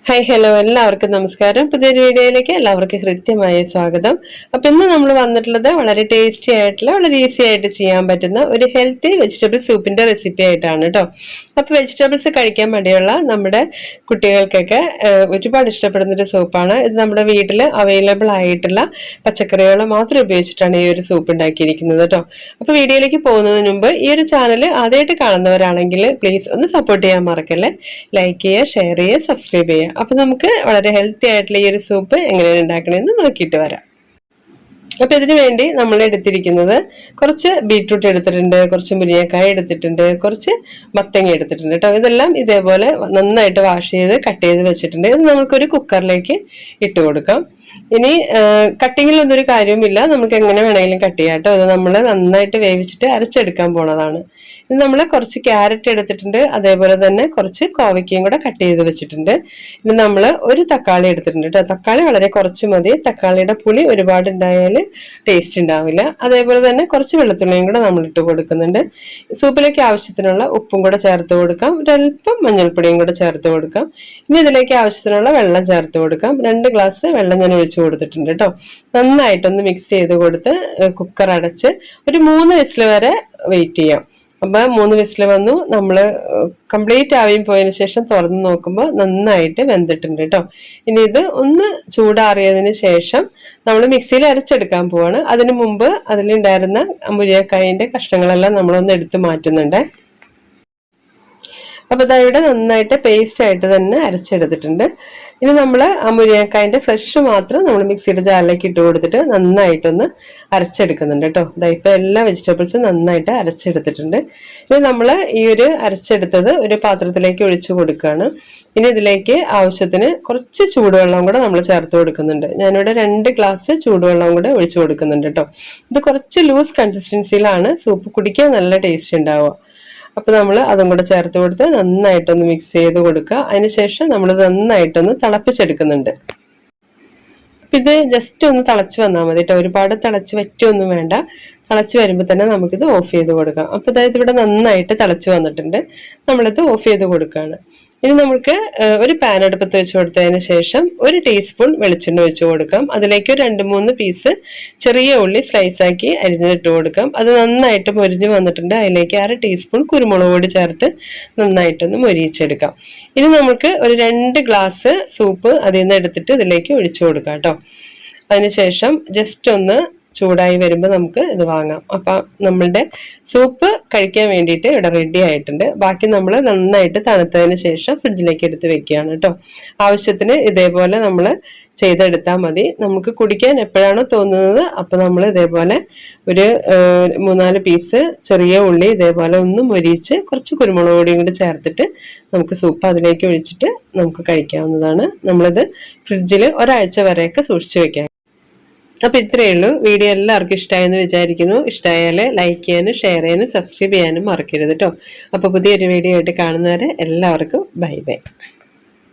Hi hello എല്ലാവർക്കും നമസ്കാരം. പുതിയൊരു വീഡിയോയിലേക്ക് എല്ലാവർക്കും ഹൃദ്യമായ സ്വാഗതം. അപ്പോൾ ഇന്ന് നമ്മൾ വന്നിട്ടുള്ളത് വളരെ ടേസ്റ്റി ആയിട്ടുള്ള വളരെ ഈസി ആയിട്ട് ചെയ്യാൻ പറ്റുന്ന ഒരു ഹെൽത്തി വെജിറ്റബിൾ സൂപ്പിന്റെ റെസിപ്പി ആയിട്ടാണ് കേട്ടോ. അപ്പോൾ വെജിറ്റബിൾസ് കഴിക്കാൻ മടിയുള്ള നമ്മുടെ കുട്ടികൾക്കൊക്കെ ഒരുപാട് ഇഷ്ടപ്പെടുന്ന ഒരു സൂപ്പാണ് ഇത്. നമ്മുടെ വീട്ടിൽ അവൈലബിൾ ആയിട്ടുള്ള പച്ചക്കറികൾ മാത്രം ഉപയോഗിച്ചിട്ടാണ് ഈ ഒരു സൂപ്പ് ഉണ്ടാക്കിയിരിക്കുന്നത് കേട്ടോ. അപ്പോൾ വീഡിയോയിലേക്ക് പോകുന്നതിന് മുമ്പ് ഈ ഒരു ചാനൽ ആദ്യമായിട്ട് കാണുന്നവരാണെങ്കിൽ പ്ലീസ് ഒന്ന് സപ്പോർട്ട് ചെയ്യാൻ മറക്കല്ലേ. ലൈക്ക് ചെയ്യുക, ഷെയർ ചെയ്യുക, സബ്സ്ക്രൈബ് ചെയ്യുക. അപ്പൊ നമുക്ക് വളരെ ഹെൽത്തി ആയിട്ടുള്ള ഈ ഒരു സൂപ്പ് എങ്ങനെയാണ് ഉണ്ടാക്കണമെന്ന് നോക്കിയിട്ട് വരാം. അപ്പൊ ഇതിനു വേണ്ടി നമ്മൾ എടുത്തിരിക്കുന്നത് കുറച്ച് ബീട്രൂട്ട് എടുത്തിട്ടുണ്ട്, കുറച്ച് മുരിങ്ങക്കായ എടുത്തിട്ടുണ്ട്, കുറച്ച് മത്തങ്ങ എടുത്തിട്ടുണ്ട് കേട്ടോ. ഇതെല്ലാം ഇതേപോലെ നന്നായിട്ട് വാഷ് ചെയ്ത് കട്ട് ചെയ്ത് വെച്ചിട്ടുണ്ട്. ഇത് നമുക്കൊരു കുക്കറിലേക്ക് ഇട്ട് കൊടുക്കാം. ഇനി കട്ടിങ്ങിലൊന്നും ഒരു കാര്യവുമില്ല, നമുക്ക് എങ്ങനെ വേണമെങ്കിലും കട്ട് ചെയ്യാം കേട്ടോ. അത് നമ്മൾ നന്നായിട്ട് വേവിച്ചിട്ട് അരച്ചെടുക്കാൻ പോണതാണ്. ഇത് നമ്മൾ കുറച്ച് ക്യാരറ്റ് എടുത്തിട്ടുണ്ട്, അതേപോലെ തന്നെ കുറച്ച് കോവയ്ക്കയും കൂടെ കട്ട് ചെയ്ത് വെച്ചിട്ടുണ്ട്. ഇനി നമ്മൾ ഒരു തക്കാളി എടുത്തിട്ടുണ്ട് കേട്ടോ. തക്കാളി വളരെ കുറച്ച് മതി, തക്കാളിയുടെ പുളി ഒരുപാട് ഉണ്ടായാൽ ടേസ്റ്റ് ഉണ്ടാവില്ല. അതേപോലെ തന്നെ കുറച്ച് വെളുത്തുള്ളിയും കൂടെ നമ്മൾ ഇട്ട് കൊടുക്കുന്നുണ്ട്. സൂപ്പിലേക്ക് ആവശ്യത്തിനുള്ള ഉപ്പും കൂടെ ചേർത്ത് കൊടുക്കാം, ഒരല്പം മഞ്ഞൾപ്പൊടിയും കൂടെ ചേർത്ത് കൊടുക്കാം. ഇനി ഇതിലേക്ക് ആവശ്യത്തിനുള്ള വെള്ളം ചേർത്ത് കൊടുക്കാം. 2 ഗ്ലാസ് വെള്ളം ഞാൻ ഒഴിച്ചു കൊടുത്തിട്ടുണ്ട് കേട്ടോ. നന്നായിട്ടൊന്ന് മിക്സ് ചെയ്ത് കൊടുത്ത് കുക്കർ അടച്ച് ഒരു 3 വിസിൽ വരെ വെയിറ്റ് ചെയ്യാം. അപ്പൊ 3 വിസിൽ വന്നു. നമ്മൾ കംപ്ലീറ്റ് ആവിയും പോയതിനു ശേഷം തുറന്ന് നോക്കുമ്പോൾ നന്നായിട്ട് വെന്തിട്ടുണ്ട് കേട്ടോ. ഇനി ഇത് ഒന്ന് ചൂടാറിയതിന് ശേഷം നമ്മൾ മിക്സിയിൽ അരച്ചെടുക്കാൻ പോവാണ്. അതിനു മുമ്പ് അതിലുണ്ടായിരുന്ന മുരിങ്ങക്കായന്റെ കഷ്ണങ്ങളെല്ലാം നമ്മളൊന്ന് എടുത്ത് മാറ്റുന്നുണ്ട്. അപ്പൊ ഇവിടെ നന്നായിട്ട് പേസ്റ്റ് ആയിട്ട് തന്നെ അരച്ചെടുത്തിട്ടുണ്ട്. ഇനി നമ്മൾ ആ മുരിങ്ങക്കായന്റെ ഫ്രഷ് മാത്രം നമ്മൾ മിക്സിയുടെ ജാറിലേക്ക് ഇട്ട് കൊടുത്തിട്ട് നന്നായിട്ടൊന്ന് അരച്ചെടുക്കുന്നുണ്ട് കേട്ടോ. ഇപ്പൊ എല്ലാ വെജിറ്റബിൾസും നന്നായിട്ട് അരച്ചെടുത്തിട്ടുണ്ട്. ഇനി നമ്മൾ ഈ ഒരു അരച്ചെടുത്തത് ഒരു പാത്രത്തിലേക്ക് ഒഴിച്ചു കൊടുക്കുകയാണ്. ഇനി ഇതിലേക്ക് ആവശ്യത്തിന് കുറച്ച് ചൂടുവെള്ളം കൂടെ നമ്മൾ ചേർത്ത് കൊടുക്കുന്നുണ്ട്. ഞാനിവിടെ 2 ഗ്ലാസ് ചൂടുവെള്ളം കൂടെ ഒഴിച്ചു കൊടുക്കുന്നുണ്ട് കേട്ടോ. ഇത് കുറച്ച് ലൂസ് കൺസിസ്റ്റൻസിയിലാണ് സൂപ്പ് കുടിക്കാൻ നല്ല ടേസ്റ്റ് ഉണ്ടാവുക. അപ്പൊ നമ്മൾ അതും കൂടെ ചേർത്ത് കൊടുത്ത് നന്നായിട്ടൊന്ന് മിക്സ് ചെയ്ത് കൊടുക്കുക. അതിനുശേഷം നമ്മൾ നന്നായിട്ടൊന്ന് തിളപ്പിച്ചെടുക്കുന്നുണ്ട്. ഇത് ജസ്റ്റ് ഒന്ന് തിളച്ച് വന്നാൽ മതി കേട്ടോ. ഒരുപാട് തിളച്ച് വറ്റൊന്നും വേണ്ട. തിളച്ച് വരുമ്പോൾ തന്നെ നമുക്കിത് ഓഫ് ചെയ്ത് കൊടുക്കാം. അപ്പൊ അതായത് ഇവിടെ നന്നായിട്ട് തിളച്ച് വന്നിട്ടുണ്ട്. നമ്മളിത് ഓഫ് ചെയ്ത് കൊടുക്കുകയാണ്. ഇനി നമുക്ക് ഒരു പാൻ അടുപ്പത്ത് വെച്ച് കൊടുത്തതിന് ശേഷം 1 ടീസ്പൂൺ വെളിച്ചെണ്ണ ഒഴിച്ചു കൊടുക്കാം. അതിലേക്ക് 2-3 പീസ് ചെറിയ ഉള്ളി സ്ലൈസ് ആക്കി അരിഞ്ഞിട്ട് കൊടുക്കാം. അത് നന്നായിട്ട് മൊരിഞ്ഞ് വന്നിട്ടുണ്ട്. അതിലേക്ക് 1/2 ടീസ്പൂൺ കുരുമുളക് പൊടി ചേർത്ത് നന്നായിട്ടൊന്ന് മൊരിയിച്ചെടുക്കാം. ഇനി നമുക്ക് ഒരു 2 ഗ്ലാസ് സൂപ്പ് അതിൽ നിന്ന് എടുത്തിട്ട് ഇതിലേക്ക് ഒഴിച്ചു കൊടുക്കാം കേട്ടോ. അതിനുശേഷം ജസ്റ്റ് ഒന്ന് ചൂടായി വരുമ്പോൾ നമുക്ക് ഇത് വാങ്ങാം. അപ്പം നമ്മളുടെ സൂപ്പ് കഴിക്കാൻ വേണ്ടിയിട്ട് ഇവിടെ റെഡി ആയിട്ടുണ്ട്. ബാക്കി നമ്മൾ നന്നായിട്ട് തണുത്തതിന് ശേഷം ഫ്രിഡ്ജിലേക്ക് എടുത്ത് വെക്കുകയാണ് കേട്ടോ. ആവശ്യത്തിന് ഇതേപോലെ നമ്മൾ ചെയ്തെടുത്താൽ മതി. നമുക്ക് കുടിക്കാൻ എപ്പോഴാണോ തോന്നുന്നത് അപ്പം നമ്മൾ ഇതേപോലെ ഒരു 3-4 പീസ് ചെറിയ ഉള്ളി ഇതേപോലെ ഒന്ന് മൊരിയിച്ച് കുറച്ച് കുരുമുളക് പൊടിയും കൂടി ചേർത്തിട്ട് നമുക്ക് സൂപ്പ് അതിലേക്ക് ഒഴിച്ചിട്ട് നമുക്ക് കഴിക്കാവുന്നതാണ്. നമ്മളിത് ഫ്രിഡ്ജിൽ ഒരാഴ്ച വരെയൊക്കെ സൂക്ഷിച്ച് വെക്കാം. അപ്പൊ ഇത്രയേ ഉള്ളൂ. വീഡിയോ എല്ലാവർക്കും ഇഷ്ടമായെന്ന് വിചാരിക്കുന്നു. ഇഷ്ടമായാൽ ലൈക്ക് ചെയ്യാനും ഷെയർ ചെയ്യാനും സബ്സ്ക്രൈബ് ചെയ്യാനും മറക്കരുത് കേട്ടോ. അപ്പൊ പുതിയൊരു വീഡിയോ ആയിട്ട് കാണുന്നവരെ എല്ലാവർക്കും ബൈ ബൈ.